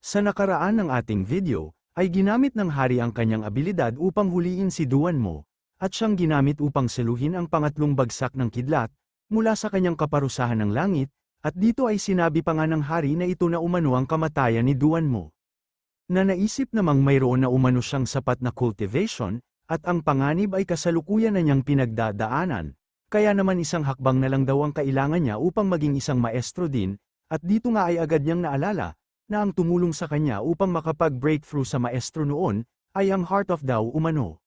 Sa nakaraan ng ating video, ay ginamit ng hari ang kanyang abilidad upang huliin si Duanmo, at siyang ginamit upang seluhin ang pangatlong bagsak ng kidlat, mula sa kanyang kaparusahan ng langit, at dito ay sinabi pa nga ng hari na ito na umano ang kamatayan ni Duanmo. Na naisip namang mayroon na umano siyang sapat na cultivation, at ang panganib ay kasalukuyan na niyang pinagdadaanan, kaya naman isang hakbang na lang daw ang kailangan niya upang maging isang maestro din, at dito nga ay agad niyang naalala, na ang tumulong sa kanya upang makapag-breakthrough sa maestro noon, ay ang Heart of Tao umano.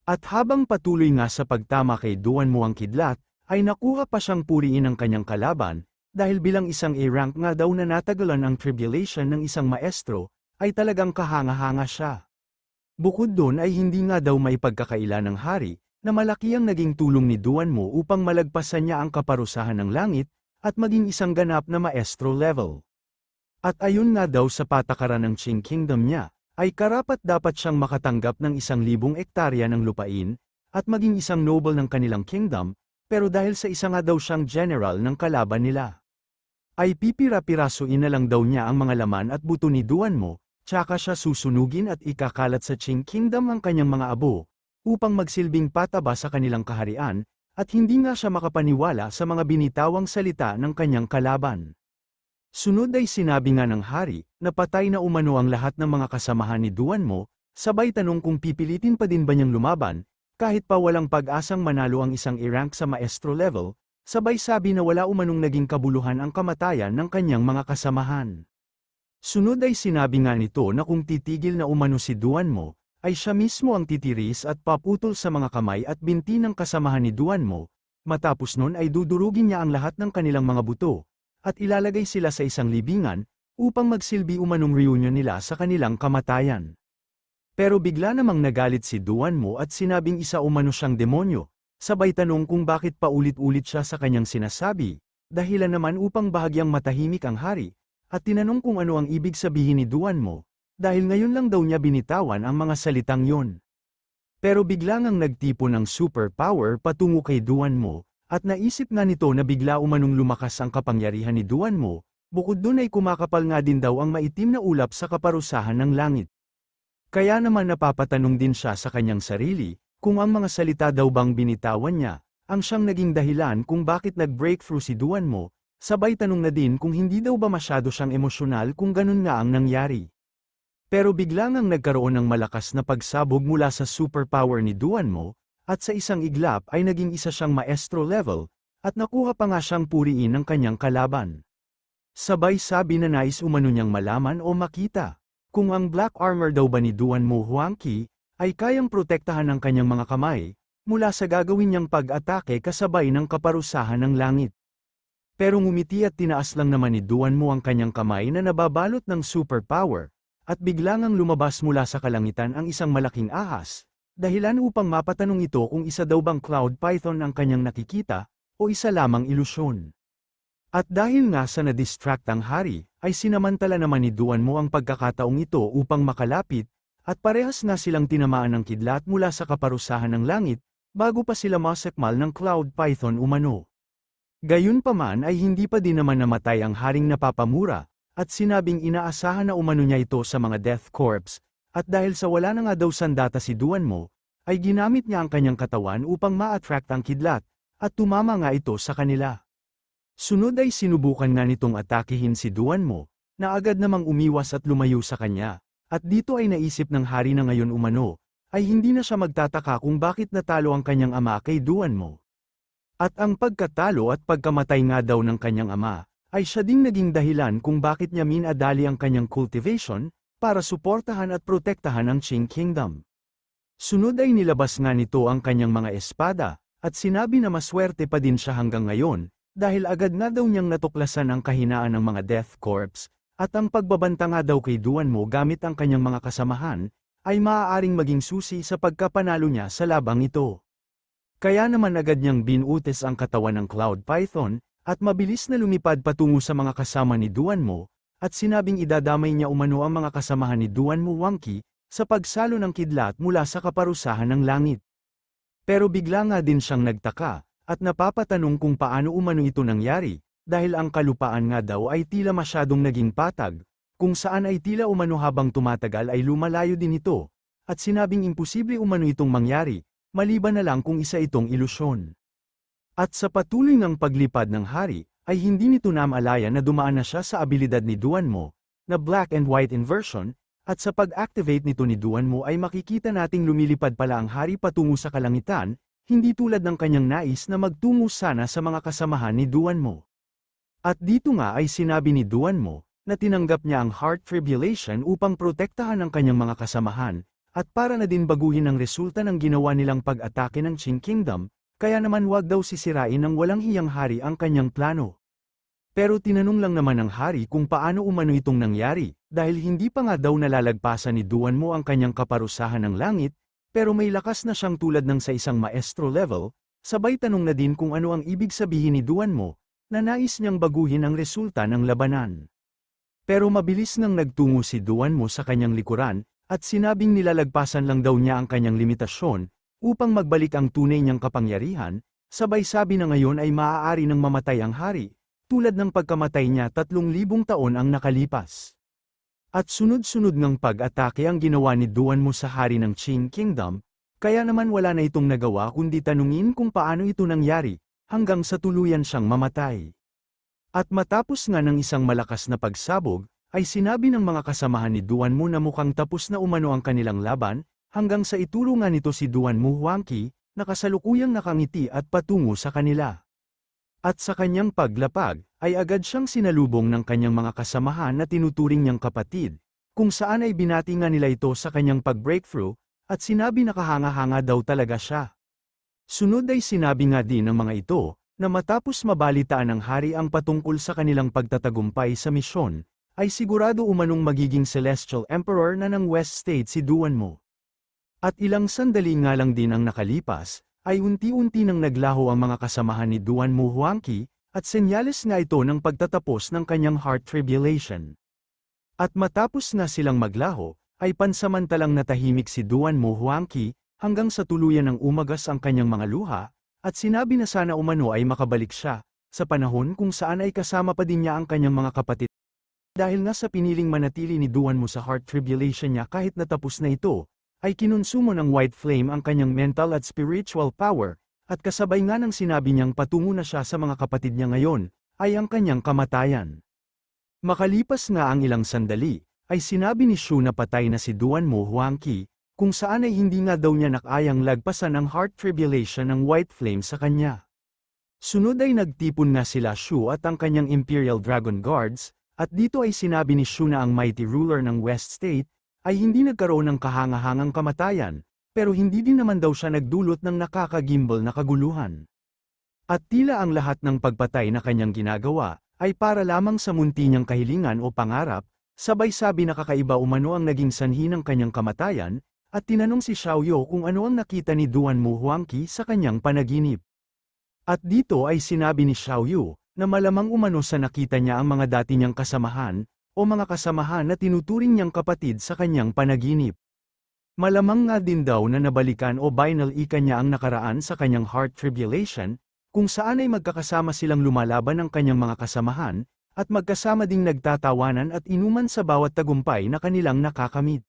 At habang patuloy nga sa pagtama kay Duanmo ang kidlat, ay nakuha pa siyang puriin ng kanyang kalaban, dahil bilang isang A-rank nga daw na natagalan ang tribulation ng isang maestro, ay talagang kahanga-hanga siya. Bukod doon ay hindi nga daw may pagkakaila ng hari, na malaki ang naging tulong ni Duanmo upang malagpasan niya ang kaparusahan ng langit, at maging isang ganap na maestro level. At ayon nga daw sa patakaran ng Qing Kingdom niya, ay karapat-dapat siyang makatanggap ng 1,000 ektarya ng lupain, at maging isang noble ng kanilang kingdom, pero dahil sa isa nga daw siyang general ng kalaban nila, ay pipira-pirasuin na lang daw niya ang mga laman at buto ni Duanmo, tsaka siya susunugin at ikakalat sa Qing Kingdom ang kanyang mga abo, upang magsilbing pataba sa kanilang kaharian, at hindi nga siya makapaniwala sa mga binitawang salita ng kanyang kalaban. Sunod ay sinabi nga ng hari, na patay na umano ang lahat ng mga kasamahan ni Duanmo, sabay tanong kung pipilitin pa din ba niyang lumaban, kahit pa walang pag-asang manalo ang isang I-rank sa maestro level, sabay sabi na wala umanong naging kabuluhan ang kamatayan ng kanyang mga kasamahan. Sunod ay sinabi nga nito na kung titigil na umano si Duanmo, ay siya mismo ang titiris at paputol sa mga kamay at binti ng kasamahan ni Duanmo, matapos nun ay dudurugin niya ang lahat ng kanilang mga buto, at ilalagay sila sa isang libingan, upang magsilbi umanong reunion nila sa kanilang kamatayan. Pero bigla namang nagalit si Duanmo at sinabing isa umano siyang demonyo, sabay tanong kung bakit paulit-ulit siya sa kanyang sinasabi, dahilan naman upang bahagyang matahimik ang hari, at tinanong kung ano ang ibig sabihin ni Duanmo, dahil ngayon lang daw niya binitawan ang mga salitang yon. Pero bigla ngang nagtipon ng superpower patungo kay Duanmo, at naisip nga nito na bigla umanong lumakas ang kapangyarihan ni Duanmo, bukod dun ay kumakapal nga din daw ang maitim na ulap sa kaparusahan ng langit. Kaya naman napapatanong din siya sa kanyang sarili, kung ang mga salita daw bang binitawan niya, ang siyang naging dahilan kung bakit nag-breakthrough si Duanmo, sabay tanong na din kung hindi daw ba masyado siyang emosyonal kung ganun nga ang nangyari. Pero bigla ngang nagkaroon ng malakas na pagsabog mula sa superpower ni Duanmo, at sa isang iglap ay naging isa siyang maestro level, at nakuha pa nga siyang puriin ng kanyang kalaban. Sabay sabi na nais umano niyang malaman o makita, kung ang black armor daw ba ni Duanmo Huangqi, ay kayang protektahan ang kanyang mga kamay, mula sa gagawin niyang pag-atake kasabay ng kaparusahan ng langit. Pero ngumiti at tinaas lang naman ni Duanmo ang kanyang kamay na nababalot ng superpower, at bigla ngang lumabas mula sa kalangitan ang isang malaking ahas, dahilan upang mapatanong ito kung isa daw bang cloud python ang kanyang nakikita, o isa lamang ilusyon. At dahil nga sa na-distract ang hari, ay sinamantala naman ni Duanmo ang pagkakataong ito upang makalapit, at parehas nga silang tinamaan ng kidlat mula sa kaparusahan ng langit, bago pa sila masekmal ng cloud python umano. Gayunpaman ay hindi pa din naman namatay ang haring napapamura, at sinabing inaasahan na umano niya ito sa mga death corps, at dahil sa wala na nga daw sandata si Duanmo, ay ginamit niya ang kanyang katawan upang ma-attract ang kidlat, at tumama nga ito sa kanila. Sunod ay sinubukan nga nitong atakihin si Duanmo, na agad namang umiwas at lumayo sa kanya, at dito ay naisip ng hari na ngayon umano, ay hindi na siya magtataka kung bakit natalo ang kanyang ama kay Duanmo. At ang pagkatalo at pagkamatay nga daw ng kanyang ama, ay siya ding naging dahilan kung bakit niya minadali ang kanyang cultivation, para suportahan at protektahan ang Qing Kingdom. Sunod ay nilabas nga nito ang kanyang mga espada, at sinabi na maswerte pa din siya hanggang ngayon, dahil agad nga daw niyang natuklasan ang kahinaan ng mga death corps, at ang pagbabanta nga daw kay Duanmo gamit ang kanyang mga kasamahan, ay maaaring maging susi sa pagkapanalo niya sa labang ito. Kaya naman agad niyang binutis ang katawan ng Cloud Python, at mabilis na lumipad patungo sa mga kasama ni Duanmo, at sinabing idadamay niya umano ang mga kasamahan ni Duanmo Huangqi, sa pagsalo ng kidlat mula sa kaparusahan ng langit. Pero bigla nga din siyang nagtaka, at napapatanong kung paano umano ito nangyari, dahil ang kalupaan nga daw ay tila masyadong naging patag, kung saan ay tila umano habang tumatagal ay lumalayo din ito, at sinabing imposible umano itong mangyari, maliban na lang kung isa itong ilusyon. At sa patuloy ng paglipad ng hari, ay hindi nito namalaya na dumaan na siya sa abilidad ni Duanmo, na black and white inversion, at sa pag-activate nito ni Duanmo ay makikita nating lumilipad pala ang hari patungo sa kalangitan, hindi tulad ng kanyang nais na magtungo sana sa mga kasamahan ni Duanmo. At dito nga ay sinabi ni Duanmo, na tinanggap niya ang heart tribulation upang protektahan ang kanyang mga kasamahan, at para na din baguhin ang resulta ng ginawa nilang pag-atake ng Qing Kingdom, kaya naman wag daw sisirain ng walang hiyang hari ang kanyang plano. Pero tinanong lang naman ng hari kung paano umano itong nangyari, dahil hindi pa nga daw nalalagpasan ni Duanmo ang kanyang kaparusahan ng langit, pero may lakas na siyang tulad ng sa isang maestro level, sabay tanong na din kung ano ang ibig sabihin ni Duanmo, na nais niyang baguhin ang resulta ng labanan. Pero mabilis nang nagtungo si Duanmo sa kanyang likuran, at sinabing nilalagpasan lang daw niya ang kanyang limitasyon, upang magbalik ang tunay niyang kapangyarihan, sabay sabi na ngayon ay maaari nang mamatay ang hari, tulad ng pagkamatay niya 3,000 taon ang nakalipas. At sunod-sunod ng pag-atake ang ginawa ni Duanmo sa hari ng Qing Kingdom, kaya naman wala na itong nagawa kundi tanungin kung paano ito nangyari, hanggang sa tuluyan siyang mamatay. At matapos nga ng isang malakas na pagsabog, ay sinabi ng mga kasamahan ni Duanmo na mukhang tapos na umano ang kanilang laban, hanggang sa ituro nga nito si Duanmo Huangqi, na kasalukuyang nakangiti at patungo sa kanila. At sa kanyang paglapag, ay agad siyang sinalubong ng kanyang mga kasamahan na tinuturing niyang kapatid, kung saan ay binati nga nila ito sa kanyang pag-breakthrough, at sinabi na kahanga-hanga daw talaga siya. Sunod ay sinabi nga din ng mga ito, na matapos mabalitaan ng hari ang patungkol sa kanilang pagtatagumpay sa misyon, ay sigurado umanong magiging Celestial Emperor na ng West State si Duanmo. At ilang sandali nga lang din ang nakalipas, ay unti-unti nang naglaho ang mga kasamahan ni Duanmo Huangqi, at senyales nga ito ng pagtatapos ng kanyang heart tribulation. At matapos nga silang maglaho, ay pansamantalang natahimik si Duanmo Huangqi, hanggang sa tuluyan ng umagas ang kanyang mga luha, at sinabi na sana umano ay makabalik siya, sa panahon kung saan ay kasama pa din niya ang kanyang mga kapatid. Dahil nga sa piniling manatili ni Duanmo sa heart tribulation niya kahit natapos na ito, ay kinonsumo ng white flame ang kanyang mental at spiritual power, at kasabay nga ng sinabi niyang patungo na siya sa mga kapatid niya ngayon, ay ang kanyang kamatayan. Makalipas nga ang ilang sandali, ay sinabi ni Shu na patay na si Duanmo Huangqi, kung saan ay hindi nga daw niya nakayang lagpasan ang heart tribulation ng white flame sa kanya. Sunod ay nagtipon nga sila Shu at ang kanyang Imperial Dragon Guards, at dito ay sinabi ni Shu na ang mighty ruler ng West State, ay hindi nagkaroon ng kahangahangang kamatayan, pero hindi din naman daw siya nagdulot ng nakakagimbal na kaguluhan. At tila ang lahat ng pagpatay na kanyang ginagawa, ay para lamang sa munti niyang kahilingan o pangarap, sabay sabi na kakaiba umano ang naging sanhi ng kanyang kamatayan, at tinanong si Xiaoyu kung ano ang nakita ni Duanmo Huangqi sa kanyang panaginip. At dito ay sinabi ni Xiaoyu, na malamang umano sa nakita niya ang mga dati niyang kasamahan, o mga kasamahan na tinuturing niyang kapatid sa kanyang panaginip. Malamang nga din daw na nabalikan o binalika niya ang nakaraan sa kanyang heart tribulation, kung saan ay magkakasama silang lumalaban ng kanyang mga kasamahan, at magkasama ding nagtatawanan at inuman sa bawat tagumpay na kanilang nakakamit.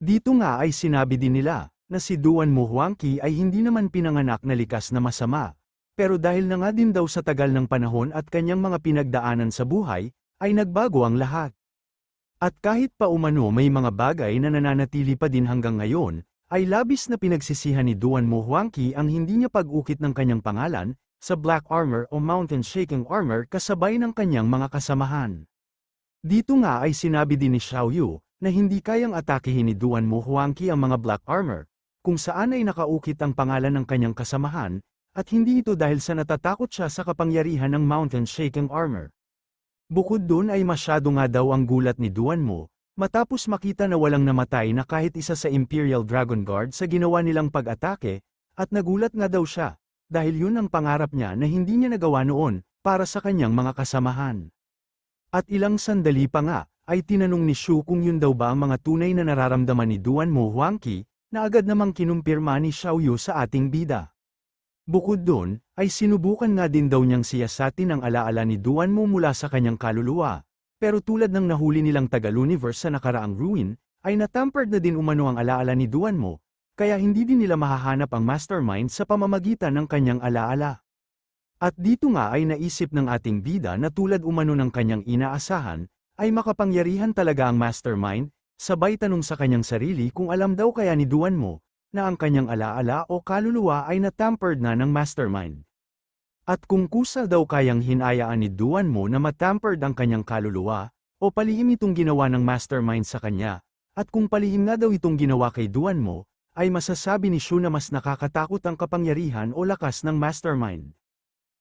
Dito nga ay sinabi din nila, na si Duanmo Huangqi ay hindi naman pinanganak na likas na masama, pero dahil na nga din daw sa tagal ng panahon at kanyang mga pinagdaanan sa buhay, ay nagbago ang lahat. At kahit pa umano may mga bagay na nananatili pa din hanggang ngayon, ay labis na pinagsisihan ni Duanmo Huangqi ang hindi niya pag-ukit ng kanyang pangalan, sa Black Armor o Mountain Shaking Armor kasabay ng kanyang mga kasamahan. Dito nga ay sinabi din ni Xiaoyu, na hindi kayang atakehin ni Duanmo Huangqi ang mga Black Armor, kung saan ay nakaukit ang pangalan ng kanyang kasamahan, at hindi ito dahil sa natatakot siya sa kapangyarihan ng Mountain Shaking Armor. Bukod dun ay masyado nga daw ang gulat ni Duanmo, matapos makita na walang namatay na kahit isa sa Imperial Dragon Guard sa ginawa nilang pag-atake, at nagulat nga daw siya, dahil yun ang pangarap niya na hindi niya nagawa noon, para sa kanyang mga kasamahan. At ilang sandali pa nga, ay tinanong ni Shu kung yun daw ba ang mga tunay na nararamdaman ni Duanmo Huangqi, na agad namang kinumpirma ni Xiaoyu sa ating bida. Bukod doon, ay sinubukan nga din daw niyang siyasatin ang alaala ni Duanmo mula sa kanyang kaluluwa, pero tulad ng nahuli nilang taga-Luniverse sa nakaraang ruin, ay natampered na din umano ang alaala ni Duanmo, kaya hindi din nila mahahanap ang mastermind sa pamamagitan ng kanyang alaala. At dito nga ay naisip ng ating bida na tulad umano ng kanyang inaasahan, ay makapangyarihan talaga ang mastermind, sabay tanong sa kanyang sarili kung alam daw kaya ni Duanmo, na ang kanyang alaala o kaluluwa ay natampered na ng mastermind. At kung kusa daw kayang hinayaan ni Duanmo na matampered ang kanyang kaluluwa, o palihim itong ginawa ng mastermind sa kanya, at kung palihim na daw itong ginawa kay Duanmo, ay masasabi ni Shu na mas nakakatakot ang kapangyarihan o lakas ng mastermind.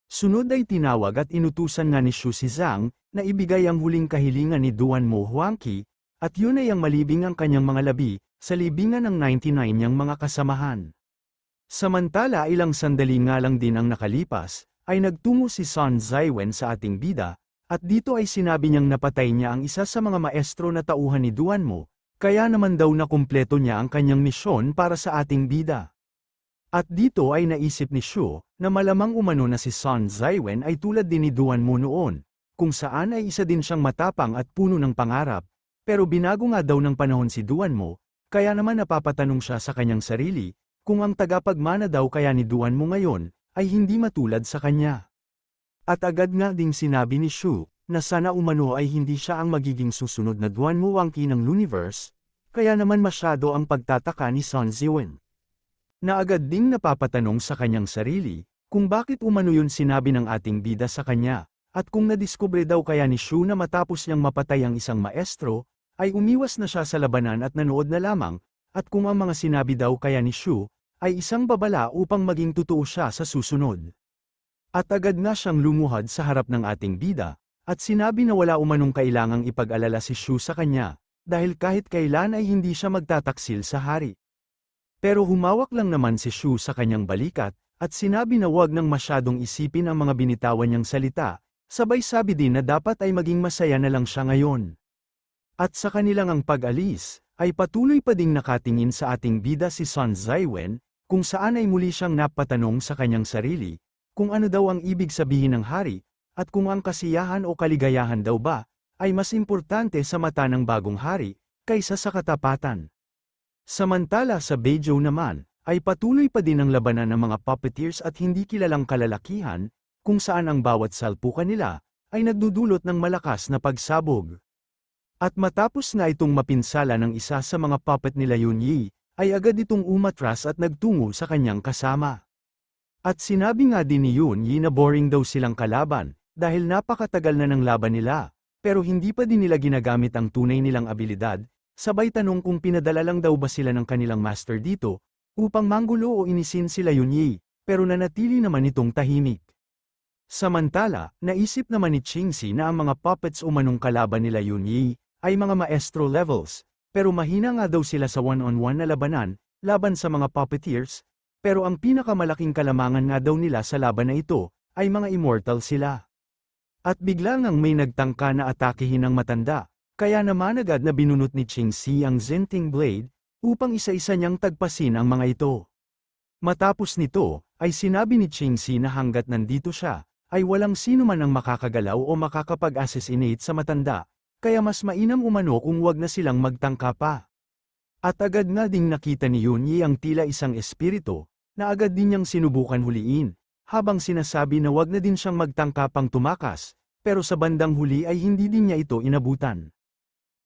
Sunod ay tinawag at inutusan nga ni Shu si Zhang, na ibigay ang huling kahilingan ni Duanmo Huangqi, at yun ay ang malibing ang kanyang mga labi, sa libingan ng 99 niyang mga kasamahan. Samantala ilang sandali nga lang din ang nakalipas, ay nagtungo si Sun Zaiwen sa ating bida, at dito ay sinabi niyang napatay niya ang isa sa mga maestro na tauhan ni Duanmo, kaya naman daw na kumpleto niya ang kanyang misyon para sa ating bida. At dito ay naisip ni Shu, na malamang umano na si Sun Zaiwen ay tulad din ni Duanmo noon, kung saan ay isa din siyang matapang at puno ng pangarap, pero binago nga daw ng panahon si Duanmo, kaya naman napapatanong siya sa kanyang sarili, kung ang tagapagmana daw kaya ni Duanmo ngayon, ay hindi matulad sa kanya. At agad nga ding sinabi ni Shu, na sana umano ay hindi siya ang magiging susunod na Duanmo Huangqi ng Luniverse, kaya naman masyado ang pagtataka ni Sun Zaiwen. Na agad ding napapatanong sa kanyang sarili, kung bakit umano yun sinabi ng ating bida sa kanya, at kung nadiskubre daw kaya ni Shu na matapos niyang mapatay ang isang maestro, ay umiwas na siya sa labanan at nanood na lamang, at kung ang mga sinabi daw kaya ni Shu, ay isang babala upang maging totoo siya sa susunod. At agad nga siyang lumuhad sa harap ng ating bida, at sinabi na wala umanong kailangang ipag-alala si Shu sa kanya, dahil kahit kailan ay hindi siya magtataksil sa hari. Pero humawak lang naman si Shu sa kanyang balikat, at sinabi na wag nang masyadong isipin ang mga binitawan niyang salita, sabay sabi din na dapat ay maging masaya na lang siya ngayon. At sa kanilang ang pag-alis, ay patuloy pa ding nakatingin sa ating bida si Sun Zaiwen, kung saan ay muli siyang napatanong sa kanyang sarili, kung ano daw ang ibig sabihin ng hari, at kung ang kasiyahan o kaligayahan daw ba, ay mas importante sa mata ng bagong hari, kaysa sa katapatan. Samantala sa Beizhou naman, ay patuloy pa din ang labanan ng mga puppeteers at hindi kilalang kalalakihan, kung saan ang bawat salpukan nila, ay nagdudulot ng malakas na pagsabog. At matapos na itong mapinsala ng isa sa mga puppet nila Yunyi, ay agad itong umatras at nagtungo sa kanyang kasama. At sinabi nga din ni Yunyi na boring daw silang kalaban, dahil napakatagal na ng laban nila, pero hindi pa din nila ginagamit ang tunay nilang abilidad, sabay tanong kung pinadala lang daw ba sila ng kanilang master dito, upang manggulo o inisin sila Yunyi, pero nanatili naman itong tahimik. Samantala, naisip naman ni Qingxi na ang mga puppets umanong kalaban nila Yunyi, ay mga maestro levels, pero mahina nga daw sila sa one-on-one na labanan, laban sa mga puppeteers, pero ang pinakamalaking kalamangan nga daw nila sa laban na ito, ay mga immortal sila. At bigla ngang may nagtangka na atakihin ng matanda, kaya naman agad na binunot ni Qingxi ang Zenting Blade, upang isa-isa niyang tagpasin ang mga ito. Matapos nito, ay sinabi ni Qingxi na hanggat nandito siya, ay walang sino man ang makakagalaw o makakapag-assassinate sa matanda, kaya mas mainam umano kung wag na silang magtangka pa. At agad nga ding nakita ni Yunyi ang tila isang espiritu, na agad din niyang sinubukan huliin, habang sinasabi na wag na din siyang magtangka pang tumakas, pero sa bandang huli ay hindi din niya ito inabutan.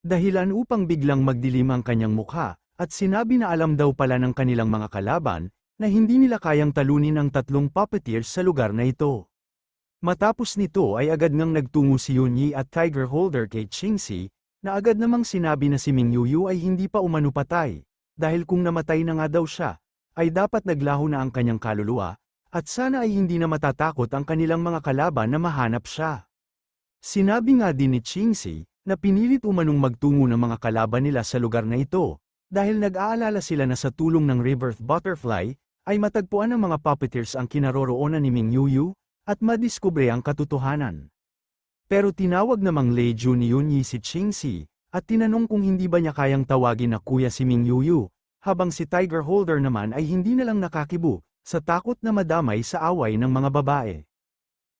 Dahilan upang biglang magdilim ang kanyang mukha, at sinabi na alam daw pala ng kanilang mga kalaban, na hindi nila kayang talunin ang tatlong puppeteers sa lugar na ito. Matapos nito ay agad ngang nagtungo si Yunyi at Tiger Holder kay Qingxi, na agad namang sinabi na si Ming Yuyu ay hindi pa umano patay, dahil kung namatay na nga daw siya, ay dapat naglaho na ang kanyang kaluluwa, at sana ay hindi na matatakot ang kanilang mga kalaban na mahanap siya. Sinabi nga din ni Qingxi, na pinilit umanong magtungo ng mga kalaban nila sa lugar na ito, dahil nag-aalala sila na sa tulong ng Rebirth Butterfly, ay matagpuan ng mga puppeteers ang kinaroroonan ni Ming Yuyu, at madiskubre ang katotohanan. Pero tinawag namang Leiju ni Yunyi si Qingxi, at tinanong kung hindi ba niya kayang tawagin na kuya si Ming Yuyu, habang si Tiger Holder naman ay hindi na lang nakakibo, sa takot na madamay sa away ng mga babae.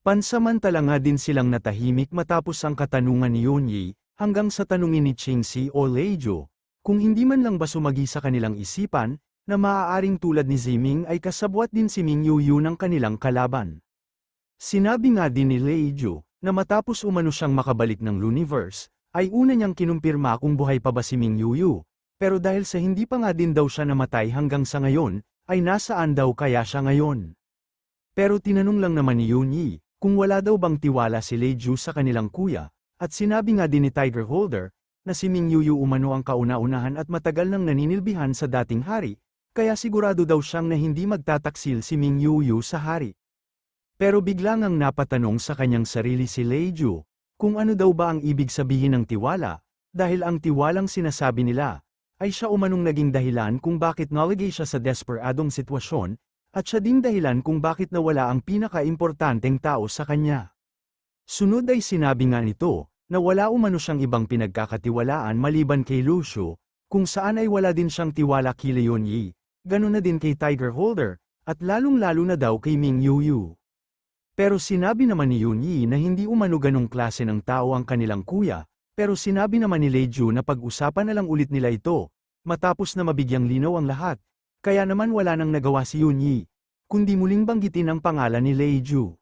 Pansamantala nga din silang natahimik matapos ang katanungan ni Yunyi, hanggang sa tanungin ni Qingxi o Leiju, kung hindi man lang ba sumagi sa kanilang isipan, na maaaring tulad ni Ziming ay kasabwat din si Ming Yuyu ng kanilang kalaban. Sinabi nga din ni Leiju, na matapos umano siyang makabalik ng Luniverse, ay una niyang kinumpirma kung buhay pa ba si Ming Yuyu, pero dahil sa hindi pa nga din daw siya namatay hanggang sa ngayon, ay nasaan daw kaya siya ngayon. Pero tinanong lang naman ni Yunyi, kung wala daw bang tiwala si Leiju sa kanilang kuya, at sinabi nga din ni Tiger Holder, na si Ming Yuyu umano ang kauna-unahan at matagal nang naninilbihan sa dating hari, kaya sigurado daw siyang na hindi magtataksil si Ming Yuyu sa hari. Pero bigla ngang napatanong sa kanyang sarili si Leiju, kung ano daw ba ang ibig sabihin ng tiwala, dahil ang tiwalang sinasabi nila, ay siya umanong naging dahilan kung bakit nalagay siya sa desperadong sitwasyon, at siya ding dahilan kung bakit nawala ang pinaka-importanteng tao sa kanya. Sunod ay sinabi nga nito, na wala umano siyang ibang pinagkakatiwalaan maliban kay Lucio, kung saan ay wala din siyang tiwala kay Leon Yi, ganun na din kay Tiger Holder, at lalong-lalo na daw kay Ming Yuyu. Pero sinabi naman ni Yunyi na hindi umano ganong klase ng tao ang kanilang kuya, pero sinabi naman ni Leiju na pag-usapan na lang ulit nila ito, matapos na mabigyang linaw ang lahat, kaya naman wala nang nagawa si Yunyi, kundi muling banggitin ang pangalan ni Leiju.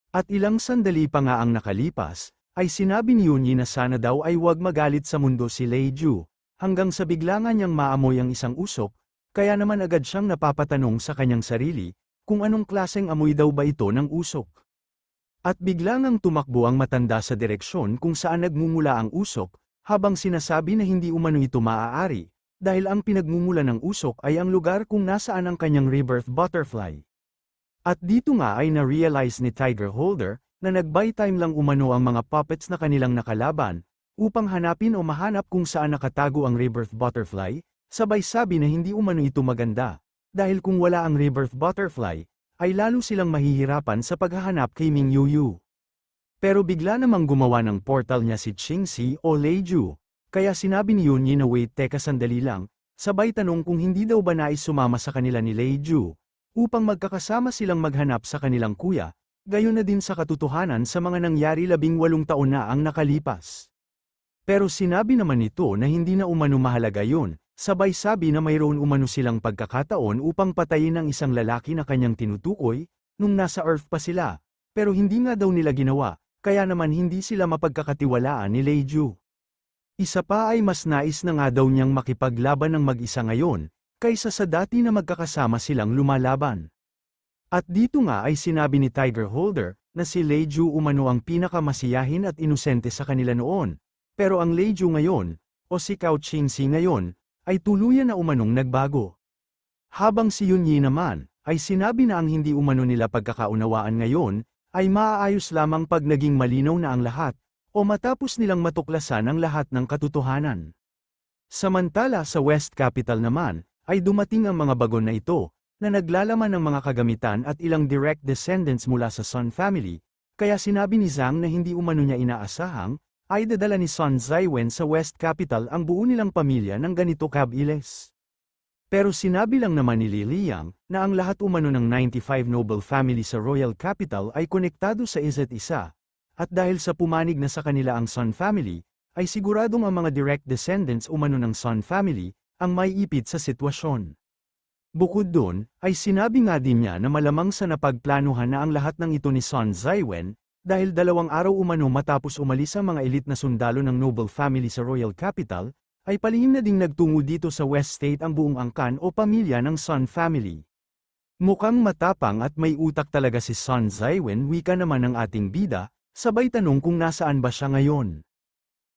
At ilang sandali pa nga ang nakalipas, ay sinabi ni Yunyi na sana daw ay huwag magalit sa mundo si Leiju, hanggang sa bigla nga niyang maamoy ang isang usok, kaya naman agad siyang napapatanong sa kanyang sarili, kung anong klaseng amoy daw ba ito ng usok. At bigla ngang tumakbo ang matanda sa direksyon kung saan nagmumula ang usok, habang sinasabi na hindi umano ito maaari, dahil ang pinagmumula ng usok ay ang lugar kung nasaan ang kanyang rebirth butterfly. At dito nga ay na-realize ni Tiger Holder, na nag-buy time lang umano ang mga puppets na kanilang nakalaban, upang hanapin o mahanap kung saan nakatago ang rebirth butterfly, sabay sabi na hindi umano ito maganda, dahil kung wala ang rebirth butterfly, ay lalo silang mahihirapan sa paghahanap kay Ming Yuyu. Pero bigla namang gumawa ng portal niya si Qingxi o Leiju, kaya sinabi ni Yunyi na wait teka sandali lang, sabay tanong kung hindi daw ba nais sumama sa kanila ni Leiju, upang magkakasama silang maghanap sa kanilang kuya, gayon na din sa katotohanan sa mga nangyari 18 taon na ang nakalipas. Pero sinabi naman nito na hindi na umano mahalaga yun, sabay sabi na mayroon umano silang pagkakataon upang patayin ang isang lalaki na kanyang tinutukoy, nung nasa Earth pa sila, pero hindi nga daw nila ginawa, kaya naman hindi sila mapagkakatiwalaan ni Leiju. Isa pa ay mas nais na nga daw niyang makipaglaban ng mag-isa ngayon, kaysa sa dati na magkakasama silang lumalaban. At dito nga ay sinabi ni Tiger Holder, na si Leiju umano ang pinakamasiyahin at inosente sa kanila noon, pero ang Leiju ngayon, o si Cao Qingxi ngayon, ay tuluyan na umanong nagbago. Habang si Yunyi naman, ay sinabi na ang hindi umano nila pagkakaunawaan ngayon, ay maaayos lamang pag naging malinaw na ang lahat, o matapos nilang matuklasan ang lahat ng katotohanan. Samantala sa West Capital naman, ay dumating ang mga bagon na ito, na naglalaman ng mga kagamitan at ilang direct descendants mula sa Sun family, kaya sinabi ni Zhang na hindi umano niya inaasahang, ay dadala ni Sun Zaiwen sa West Capital ang buo nilang pamilya ng ganito kabilis. Pero sinabi lang naman ni Li Liang, na ang lahat umano ng 95 noble family sa Royal Capital ay konektado sa isa't isa, at dahil sa pumanig na sa kanila ang Sun family, ay siguradong ang mga direct descendants umano ng Sun family, ang may ipit sa sitwasyon. Bukod doon, ay sinabi nga din niya na malamang sa napagplanuhan na ang lahat ng ito ni Sun Zaiwen, dahil 2 araw umano matapos umalis ang mga elite na sundalo ng noble family sa Royal Capital, ay palihim na ding nagtungo dito sa West State ang buong angkan o pamilya ng Sun family. Mukhang matapang at may utak talaga si Sun Zaiwen, wika naman ng ating bida, sabay tanong kung nasaan ba siya ngayon.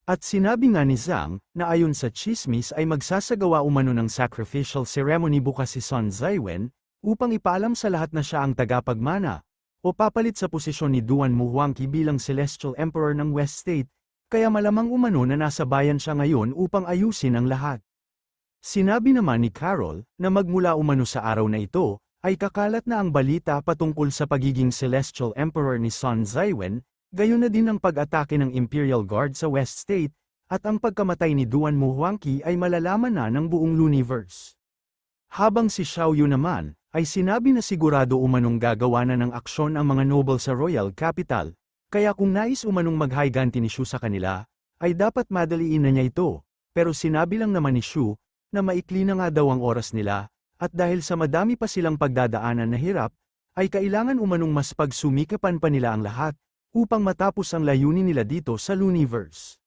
At sinabi nga ni Zhang, na ayon sa chismis ay magsasagawa umano ng sacrificial ceremony bukas si Sun Zaiwen, upang ipaalam sa lahat na siya ang tagapagmana, o papalit sa posisyon ni Duan Muhuangqi bilang Celestial Emperor ng West State, kaya malamang umano na nasa bayan siya ngayon upang ayusin ang lahat. Sinabi naman ni Carol, na magmula umano sa araw na ito, ay kakalat na ang balita patungkol sa pagiging Celestial Emperor ni Sun Zaiwen, gayon na din ang pag-atake ng Imperial Guard sa West State, at ang pagkamatay ni Duan Muhuangqi ay malalaman na ng buong universe. Habang si Xiao Yu naman, ay sinabi na sigurado umanong gagawa na ng aksyon ang mga noble sa royal capital, kaya kung nais umanong maghiganti ni Shu sa kanila, ay dapat madaliin na niya ito, pero sinabi lang naman ni Shu, na maikli na nga daw ang oras nila, at dahil sa madami pa silang pagdadaanan na hirap, ay kailangan umanong mas pagsumikapan pa nila ang lahat, upang matapos ang layunin nila dito sa Looniverse.